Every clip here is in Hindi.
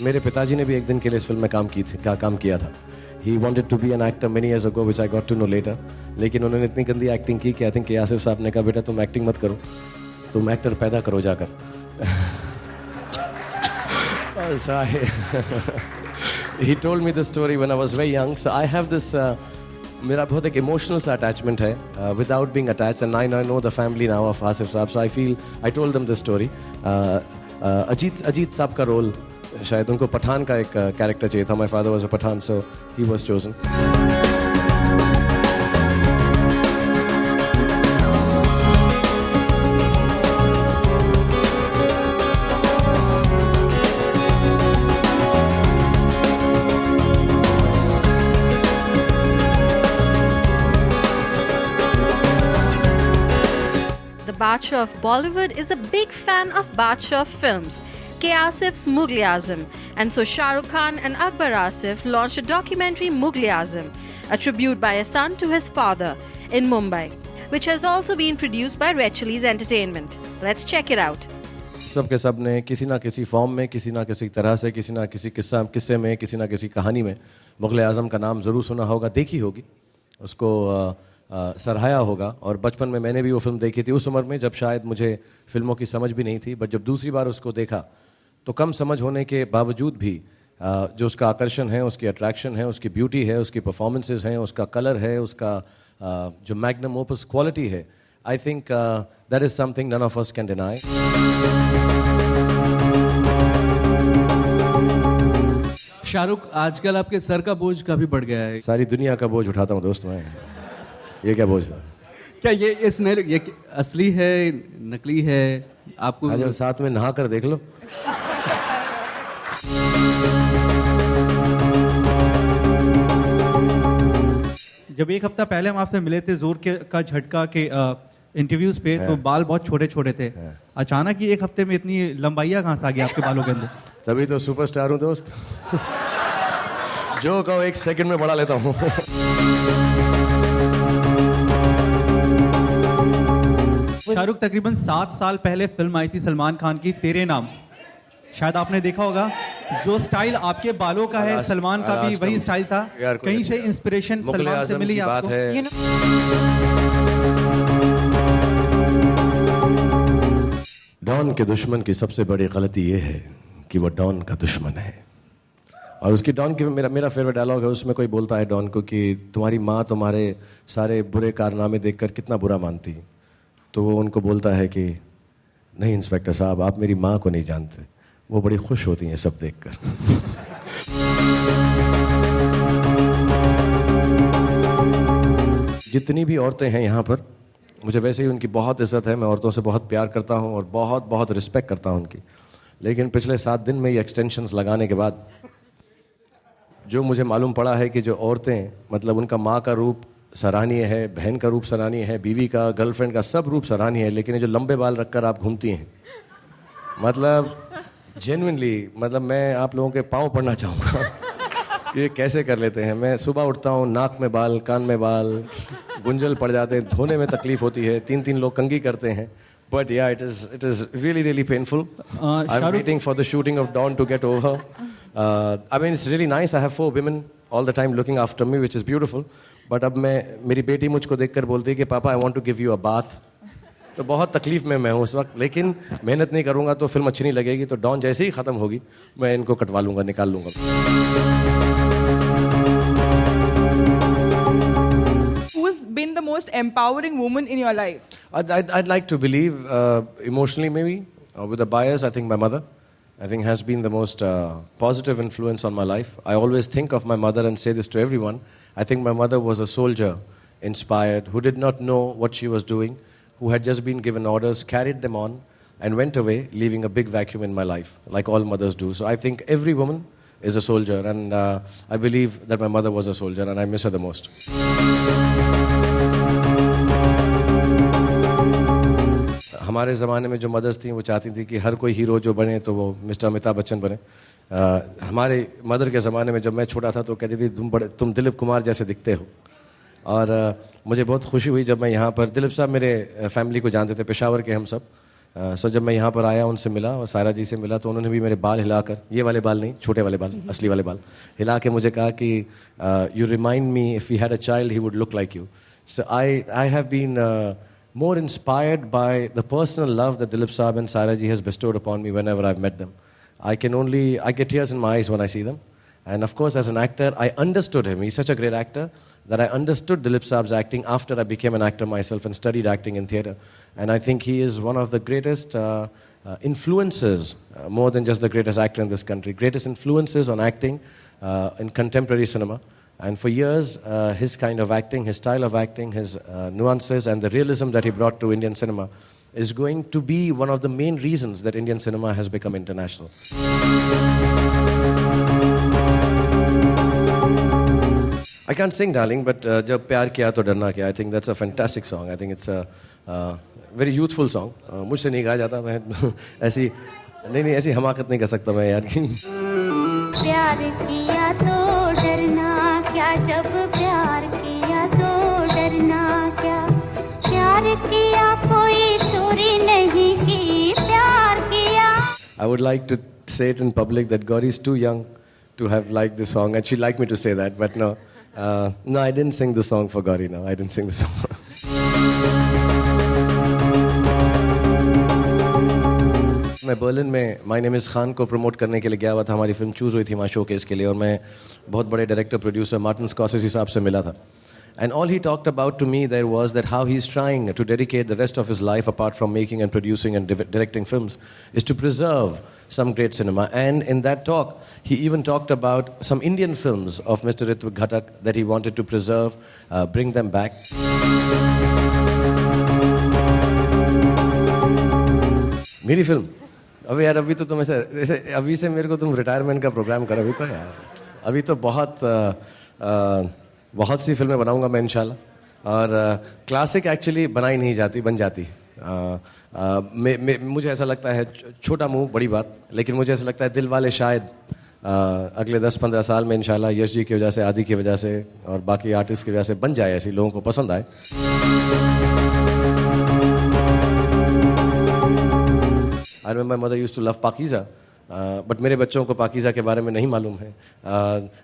मेरे पिताजी ने भी एक दिन के लिए इस फिल्म में काम किया था. He wanted to be an actor many years ago, which I got to know later. लेकिन उन्होंने इतनी गंदी एक्टिंग की कि आई थिंक कि आसिफ साहब ने कहा बेटा तुम एक्टिंग मत करो, तुम एक्टर पैदा करो जाकर. So he told me this story when I was very young. So I have this मेरा बहुत एक इमोशनल सा अटैचमेंट है without being attached, and I know the family now of Asif साहब. So I feel I told them this story. Ajit साहब का रोल शायद उनको पठान का एक कैरेक्टर चाहिए था. My father was a Pathan, so he was chosen. The Badshah of Bollywood is a big fan of Badshah films, K. Asif's Mughal-e-Azam, and so Shah Rukh Khan and Akbar Asif launched a documentary Mughal-e-Azam, a tribute by a son to his father, in Mumbai, which has also been produced by Red Chillies Entertainment. Let's check it out. सब के सब ने किसी ना किसी फॉर्म में, किसी ना किसी तरह से, किसी ना किसी किस्से में, किसी ना किसी कहानी में मुग़ल-ए-आज़म का नाम ज़रूर सुना होगा, देखी होगी, उसको सराहाया होगा. और बचपन में मैंने भी वो फिल्म देखी थी उस उम्र में जब शायद मुझे फिल्मों की समझ भी नहीं थी. बट जब दूसरी बार उसको देखा तो कम समझ होने के बावजूद भी जो उसका आकर्षण है, उसकी अट्रैक्शन है, उसकी ब्यूटी है, उसकी परफॉर्मेंसेस हैं, उसका कलर है, उसका जो मैग्नम ओपस क्वालिटी है, I think that is something none of us can deny. Shahrukh, आजकल आपके सर का बोझ काफी बढ़ गया है. सारी दुनिया का बोझ उठाता हूँ दोस्त मैं. ये क्या बोझ है? क्या ये असली है, नकली है? आपको आज साथ में नहा कर देख लो. जब एक हफ्ता पहले हम आपसे मिले थे जोर का झटका के इंटरव्यूज पे, तो बाल बहुत छोटे छोटे थे. अचानक ही एक हफ्ते में इतनी लंबाइयाँ कहाँ से आ गई आपके बालों के अंदर? तभी तो सुपरस्टार हूँ दोस्त. जो कहो एक सेकंड में बढ़ा लेता हूँ. शाहरुख, तकरीबन 7 साल पहले फिल्म आई थी सलमान खान की तेरे नाम. शायद आपने देखा होगा. जो स्टाइल आपके बालों का है, सलमान का भी वही स्टाइल था. कहीं से इंस्पिरेशन सलमान से मिली आपको? डॉन के दुश्मन की सबसे बड़ी गलती ये है कि वो डॉन का दुश्मन है. और उसकी डॉन की मेरा फेवरेट डायलॉग है. उसमें कोई बोलता है डॉन को कि तुम्हारी माँ तुम्हारे सारे बुरे कारनामे देखकर कितना बुरा मानती. तो वो उनको बोलता है कि नहीं इंस्पेक्टर साहब, आप मेरी माँ को नहीं जानते, वो बड़ी खुश होती हैं सब देखकर. जितनी भी औरतें हैं यहाँ पर, मुझे वैसे ही उनकी बहुत इज्जत है. मैं औरतों से बहुत प्यार करता हूँ और बहुत बहुत रिस्पेक्ट करता हूँ उनकी. लेकिन पिछले 7 दिन में ये एक्सटेंशंस लगाने के बाद जो मुझे मालूम पड़ा है कि जो औरतें, मतलब उनका माँ का रूप सराहनीय है, बहन का रूप सराहनीय है, बीवी का, गर्लफ्रेंड का, सब रूप सराहनीय है, लेकिन ये जो लंबे बाल रखकर आप घूमती हैं, मतलब जेन्युइनली, मतलब मैं आप लोगों के पाँव पड़ना चाहूँगा कि ये कैसे कर लेते हैं. मैं सुबह उठता हूँ, नाक में बाल, कान में बाल, गुंजल पड़ जाते हैं, धोने में तकलीफ होती है, 3 लोग कंघी करते हैं. But yeah, it is really painful. I'm waiting for the shooting of Dawn to get over. I mean, it's really nice. I have 4 women all the time looking after me, which is beautiful. But अब मेरी बेटी मुझको देखकर बोलती है कि पापा, I want to give you a bath. तो बहुत तकलीफ में मैं हूँ उस वक्त, लेकिन मेहनत नहीं करूँगा तो फिल्म अच्छी नहीं लगेगी. तो डॉन जैसे ही ख़त्म होगी मैं इनको कटवा लूँगा, निकाल लूँगा. Who's been the most empowering woman in your life? I'd like to believe emotionally maybe with a bias. I think my mother, I think, has been the most positive influence on my life. I always think of my mother and say this to everyone. I think my mother was a soldier, inspired, who did not know what she was doing, who had just been given orders, carried them on, and went away, leaving a big vacuum in my life, like all mothers do. So I think every woman is a soldier, and I believe that my mother was a soldier, and I miss her the most. हमारे ज़माने में जो मदर्स थी वो चाहती थी कि हर कोई हीरो जो बने तो वो मिस्टर अमिताभ बच्चन बने. हमारे मदर के ज़माने में जब मैं छोटा था तो कहती थी तुम दिलीप कुमार जैसे दिखते हो. और मुझे बहुत खुशी हुई जब मैं यहाँ पर, दिलीप साहब मेरे फैमिली को जानते थे, पेशावर के हम सब, सो जब मैं यहाँ पर आया, उनसे मिला और सायरा जी से मिला, तो उन्होंने भी मेरे बाल हिलाकर, ये वाले बाल नहीं, छोटे वाले बाल, असली वाले बाल हिला के मुझे कहा कि you remind me if we had a child he would look like you. So I have been more inspired by the personal love that Dilip Saab and Saira ji has bestowed upon me whenever I've met them. I get tears in my eyes when I see them. And of course, as an actor, I understood him. He's such a great actor that I understood Dilip Saab's acting after I became an actor myself and studied acting in theatre. And I think he is one of the greatest influences, more than just the greatest actor in this country, greatest influences on acting in contemporary cinema. And for years, his kind of acting, his style of acting, his nuances and the realism that he brought to Indian cinema is going to be one of the main reasons that Indian cinema has become international. I can't sing, darling, but जब प्यार किया तो डरना क्या, I think that's a fantastic song. I think it's a very youthful song. मुझसे नहीं गाया जाता, मैं ऐसी ऐसी हमाकत नहीं कर सकता मैं यार. प्यार किया तो डरना क्या, जब प्यार किया तो डरना क्या, प्यार किया कोई चोरी नहीं की, प्यार किया. I would like to say it in public that Gauri is too young to have liked this song, and she'd like me to say that, but no. No, I didn't sing the song for Gauri. No, I didn't sing the song. मैं बर्लिन में माय नेम इज़ खान को प्रमोट करने के लिए गया हुआ था. हमारी फिल्म चूज़ हुई थी वहाँ शोकेस के लिए, और मैं बहुत बड़े डायरेक्टर प्रोड्यूसर मार्टिन स्कॉर्सेज़ी साहब से मिला था. And all he talked about to me there was that how he's trying to dedicate the rest of his life, apart from making and producing and directing films, is to preserve some great cinema. And in that talk, he even talked about some Indian films of Mr. Ritwik Ghatak that he wanted to preserve, bring them back. मेरी फिल्म अभी यार, अभी तो तुम ऐसे अभी से मेरे को तुम रिटायरमेंट का प्रोग्राम करो. अभी तो यार, अभी तो बहुत सी फिल्में बनाऊंगा मैं इंशाल्लाह. और क्लासिक एक्चुअली बनाई नहीं जाती, बन जाती. मुझे ऐसा लगता है, छोटा मुंह बड़ी बात, लेकिन मुझे ऐसा लगता है दिल वाले शायद अगले 10-15 साल में इंशाल्लाह यश जी की वजह से, आदि की वजह से और बाकी आर्टिस्ट की वजह से बन जाए, ऐसी लोगों को पसंद आए. I remember my mother used to love Pakiza, but मेरे बच्चों को पाकीज़ा के बारे में नहीं मालूम है.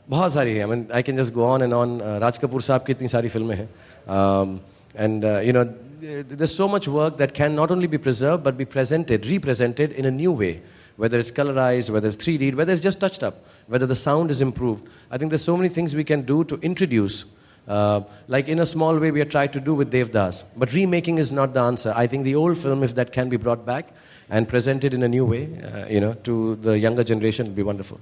बहुत सारी है. I mean, I can just go on and on. Raj Kapoor साहब की इतनी सारी फिल्में हैं. And you know, there's so much work that can not only be preserved but be represented in a new way. Whether it's colorized, whether it's 3D, whether it's just touched up, whether the sound is improved. I think there's so many things we can do to introduce. Like in a small way we are trying to do with Devdas. But remaking is not the answer. I think the old film, if that can be brought back and presented in a new way, to the younger generation, will be wonderful.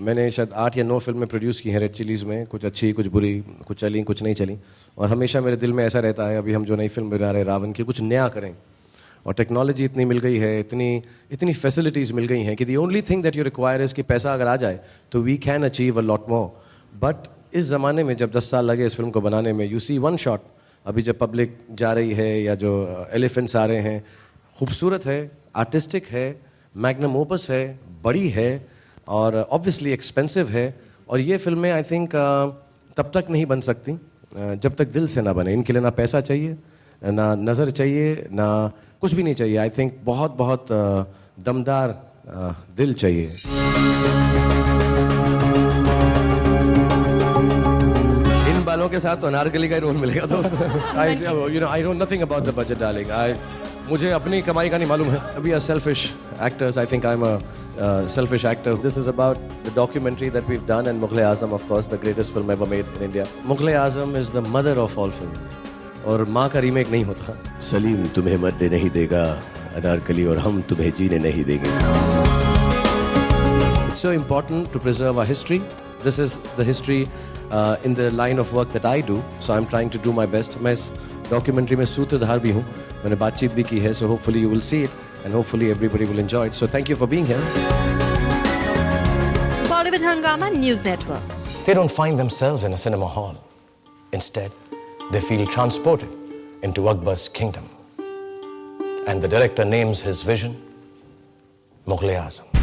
मैंने शायद 8 या 9 फिल्में प्रोड्यूस की हैं रेड चिलीज़ में. कुछ अच्छी, कुछ बुरी, कुछ चली, कुछ नहीं चली. और हमेशा मेरे दिल में ऐसा रहता है, अभी हम जो नई फिल्म बना रहे हैं रावण की, कुछ नया करें. और टेक्नोलॉजी इतनी मिल गई है, इतनी फैसिलिटीज़ मिल गई हैं कि the only thing that you require is कि पैसा अगर आ जाए तो we can achieve a lot more. But इस ज़माने में जब 10 साल लगे इस फिल्म को बनाने में, यू सी वन शॉट. अभी जब पब्लिक जा रही है या जो एलिफेंट्स आ रहे हैं, खूबसूरत है, आर्टिस्टिक है, मैग्नम ओपस है, बड़ी है और ऑब्वियसली एक्सपेंसिव है. और ये फिल्में आई थिंक तब तक नहीं बन सकती जब तक दिल से ना बने. इनके लिए ना पैसा चाहिए, ना नज़र चाहिए, ना कुछ भी नहीं चाहिए. आई थिंक बहुत बहुत दमदार दिल चाहिए. इन बालों के साथ तो अनारकली का ही रोल मिलेगा दोस्त. I know nothing about the budget darling. मुझे अपनी कमाई का नहीं मालूम है. We are selfish actors. I think I'm a selfish actor. This is about the documentary that we've done, and Mughal-e-Azam, of course, the greatest film ever made in India. Mughal-e-Azam is the mother of all films. और माँ का रीमेक नहीं होता. सलीम तुम्हें मरने नहीं देगा, अनारकली और हम तुम्हें जीने नहीं देंगे. It's so important to preserve our history. This is the history in the line of work that I do. So I'm trying to do my best. मैं इस डॉक्यूमेंट्री में सूत्रधार भी हूँ. मैंने बातचीत भी की है. So hopefully you will see it. And hopefully everybody will enjoy it. So thank you for being here. Bollywood Hungama News Network. They don't find themselves in a cinema hall. Instead, they feel transported into Akbar's kingdom. And the director names his vision Mughal-e-Azam.